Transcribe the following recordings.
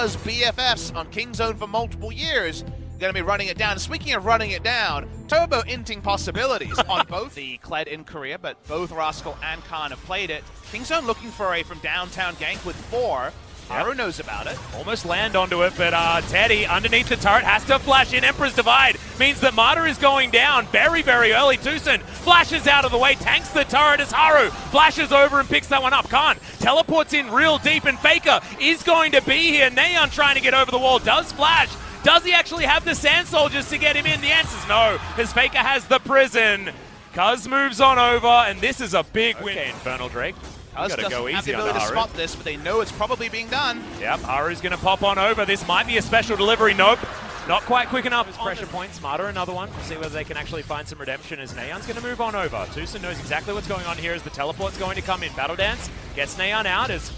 as BFFs on Kingzone for multiple years, going to be running it down. Speaking of running it down, turbo inting possibilities on both the Kled in Korea, but both Rascal and Khan have played it. Kingzone looking for a from downtown gank with 4. Haru knows about it. Almost land onto it, but Teddy underneath the turret has to flash in. Emperor's Divide means that Marta is going down very, very early. Tucson flashes out of the way, tanks the turret as Haru flashes over and picks that one up. Khan teleports in real deep, and Faker is going to be here. Naehyun trying to get over the wall, does flash. Does he actually have the Sand Soldiers to get him in? The answer's no, as Faker has the prison. Cuz moves on over, and this is a big win. Infernal Drake. Cuz doesn't have the ability to spot this, but they know it's probably being done. Yep, Haru's going to pop on over. This might be a special delivery. Nope, not quite quick enough. His pressure points. Marta another one. We'll see whether they can actually find some redemption as Naehyun's going to move on over. Tucson knows exactly what's going on here as the teleport's going to come in. Battle Dance gets Naehyun out as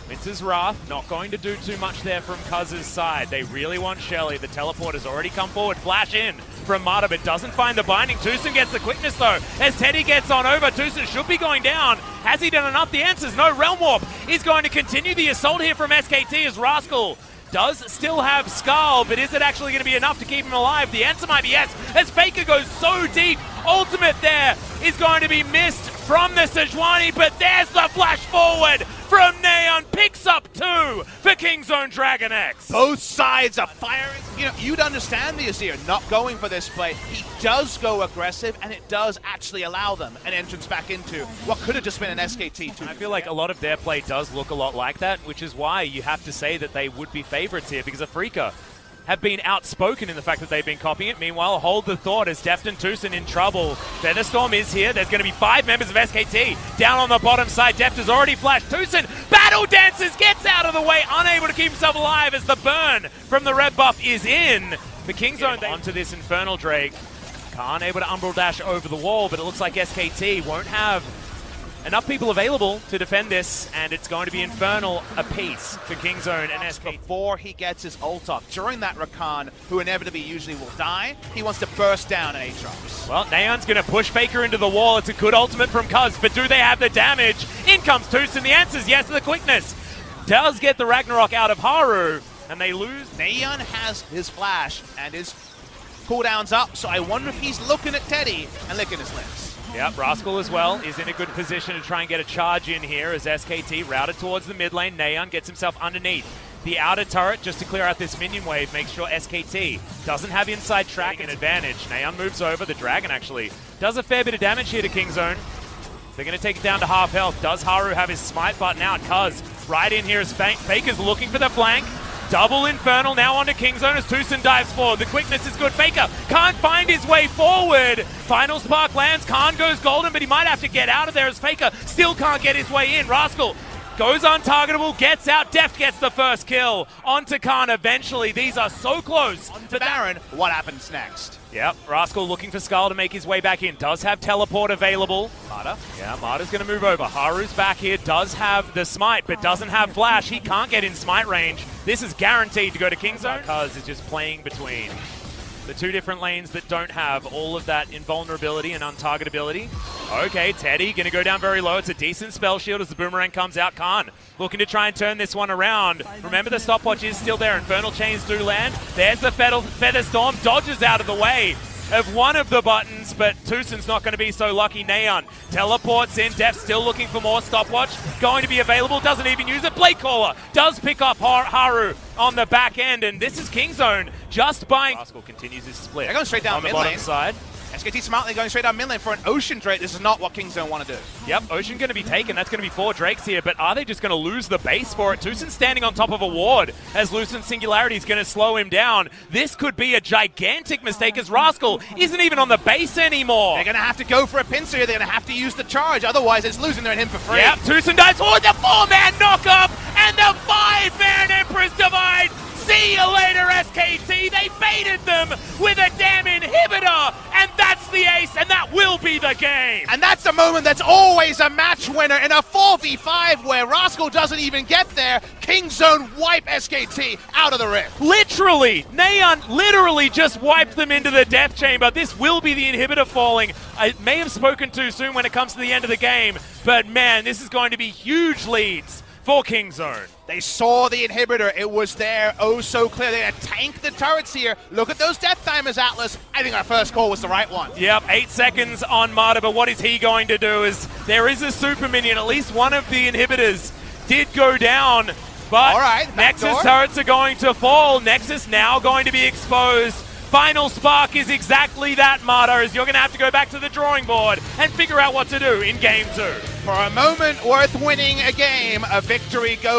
Winter's Wrath not going to do too much there from Cuz's side. They really want Shelly. The teleport has already come forward. Flash in from Marta, but doesn't find the binding. Tucson gets the quickness though, as Teddy gets on over. Tucson should be going down. Has he done enough? The answer's no. Realm Warp is going to continue the assault here from SKT as Rascal does still have Skull, but is it actually going to be enough to keep him alive? The answer might be yes, as Faker goes so deep. Ultimate there is going to be missed from the Sejuani, but there's the flash forward from Naehyun. Picks up 2 for Kingzone Dragon X. Both sides are firing. You know, you'd understand the Azir not going for this play. He does go aggressive, and it does actually allow them an entrance back into what could have just been an SKT. I feel like a lot of their play does look a lot like that, which is why you have to say that they would be favorites here, because Afrika have been outspoken in the fact that they've been copying it. Meanwhile, hold the thought as Deft and Tucson in trouble. Featherstorm is here. There's going to be 5 members of SKT down on the bottom side. Deft has already flashed. Tucson, Battle Dances, gets out of the way, unable to keep himself alive as the burn from the red buff is in. The Kingzone onto this Infernal Drake. Khan able to Umbral Dash over the wall, but it looks like SKT won't have enough people available to defend this, and it's going to be Infernal apiece for Kingzone and SKT. Before he gets his ult off, during that Rakan, who inevitably usually will die, he wants to burst down an Aatrox. Well, Naehyun's going to push Faker into the wall. It's a good ultimate from Cuz, but do they have the damage? In comes Tucson. The answer's yes to the quickness. Does get the Ragnarok out of Haru, and they lose. Naehyun has his flash and his cooldowns up, so I wonder if he's looking at Teddy and licking his lips. Yep, Rascal as well is in a good position to try and get a charge in here as SKT routed towards the mid lane. Naehyun gets himself underneath the outer turret just to clear out this minion wave. Make sure SKT doesn't have inside track and advantage. Naehyun moves over. The Dragon actually does a fair bit of damage here to Kingzone. They're going to take it down to half health. Does Haru have his smite button out? Cuz right in here as Faker's looking for the flank. Double Infernal now onto Kingzone as Tucson dives forward. The quickness is good. Faker can't find his way forward. Final Spark lands. Khan goes golden, but he might have to get out of there as Faker still can't get his way in. Rascal goes untargetable, gets out. Deft gets the first kill onto Khan eventually. These are so close. To Baron, what happens next? Yep, Rascal looking for Skull to make his way back in. Does have teleport available. Marta? Yeah, Marta's going to move over. Haru's back here. Does have the smite, but doesn't have flash. He can't get in smite range. This is guaranteed to go to Kingzone. Cuz is just playing between the 2 different lanes that don't have all of that invulnerability and untargetability. Okay, Teddy going to go down very low. It's a decent spell shield as the boomerang comes out. Khan looking to try and turn this one around. Remember, the stopwatch is still there. Infernal Chains do land. There's the Featherstorm. Dodges out of the way of one of the buttons, but Tucson's not going to be so lucky. Naehyun teleports in. Deft still looking for more stopwatch. Going to be available. Doesn't even use it. Blade Caller does pick up Haru on the back end, and this is Kingzone just buying. Rascal continues his split. They're going straight down on the mid bottom lane. Side. SKT smartly going straight down mid lane for an Ocean Drake. This is not what Kingzone want to do. Yep, Ocean going to be taken. That's going to be 4 Drakes here, but are they just going to lose the base for it? Tucson standing on top of a ward as Lucent Singularity is going to slow him down. This could be a gigantic mistake as Rascal isn't even on the base anymore. They're going to have to go for a pincer here. They're going to have to use the charge. Otherwise, it's losing their him for free. Yep, Tucson dives forward. The 4-man knock-up and the 5-man Emperor's Divide. See you later, SKT. They baited them with a damn inhibitor, and that's the ace, and that will be the game. And that's a moment that's always a match winner in a 4v5 where Rascal doesn't even get there. Kingzone wipe SKT out of the rift. Literally, Naehyun literally just wiped them into the death chamber. This will be the inhibitor falling. I may have spoken too soon when it comes to the end of the game, but man, this is going to be huge leads for Kingzone. They saw the inhibitor. It was there oh so clear. They're going to tank the turrets here. Look at those death timers, Atlas. I think our first call was the right one. Yep, 8 seconds on Martyr, but what is he going to do is there is a super minion. At least one of the inhibitors did go down, but all right, Nexus turrets are going to fall. Nexus now going to be exposed. Final spark is exactly that, Martyr, as you're going to have to go back to the drawing board and figure out what to do in Game 2. For a moment worth winning a game, a victory goes